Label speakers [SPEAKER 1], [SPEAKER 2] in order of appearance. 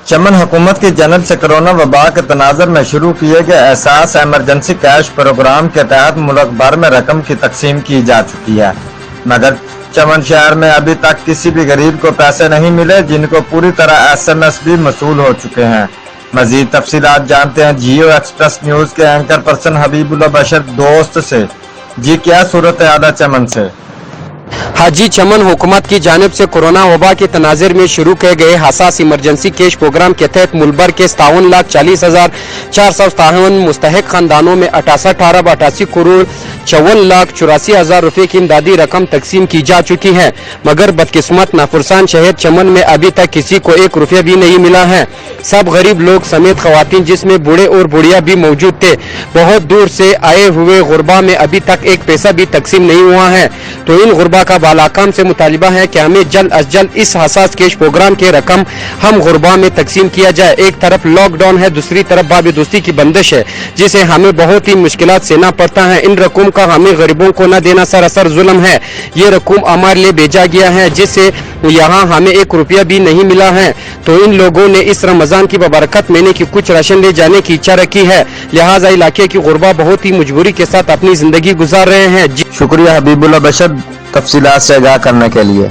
[SPEAKER 1] चमन हुकूमत की जानिब से कोरोना वबा के तनाज़ुर में शुरू किए गए एहसास एमरजेंसी कैश प्रोग्राम के तहत मुल्क भर में रकम की तकसीम की जा चुकी है, मगर चमन शहर में अभी तक किसी भी गरीब को पैसे नहीं मिले, जिनको पूरी तरह SMS भी मसूल हो चुके हैं। मजीद तफसीलात जानते हैं जियो एक्सप्रेस न्यूज के एंकर पर्सन हबीबुल्लाह बशर दोस्त से। जी, क्या सूरत हाल चमन से?
[SPEAKER 2] हाजी, चमन हुकूमत की जानिब से कोरोना वबा के तनाज़ुर में शुरू किए गए हसास इमरजेंसी कैश प्रोग्राम के तहत मुल्क भर के 57,40,457 मुस्तहिक खानदानों में 68 अरब 88 करोड़ 54,84,000 रुपए की इमदादी रकम तकसीम की जा चुकी है, मगर बदकिस्मत नाफुरसान शहर चमन में अभी तक किसी को 1 रुपया भी नहीं मिला है। सब गरीब लोग समेत खवातीन, जिसमें बूढ़े और बुढ़िया भी मौजूद थे, बहुत दूर से आए हुए गुरबा में अभी तक 1 पैसा भी तकसीम नहीं हुआ है। तो इन गुरबा का बालाकाम से मुतालिबा है कि हमें जल्द अज जल्द इस हसास कैश प्रोग्राम के रकम हम गुरबा में तकसीम किया जाए। एक तरफ लॉकडाउन है, दूसरी तरफ बाब दोस्ती की बंदिश है, जिसे हमें बहुत ही मुश्किलात सहना पड़ता है। इन रकूम का हमें गरीबों को न देना सरासर जुल्म है। ये रकूम हमारे लिए भेजा गया है, जिससे यहाँ हमें 1 रुपया भी नहीं मिला है। तो इन लोगों ने इस रमजान की बबरकत महीने की कुछ राशन ले जाने की इच्छा रखी है, लिहाजा इलाके की गुरबा बहुत ही मजबूरी के साथ अपनी जिंदगी गुजार रहे हैं।
[SPEAKER 1] शुक्रिया हबीबुल्लाह बशर तफसीलात से आगाह करने के लिए।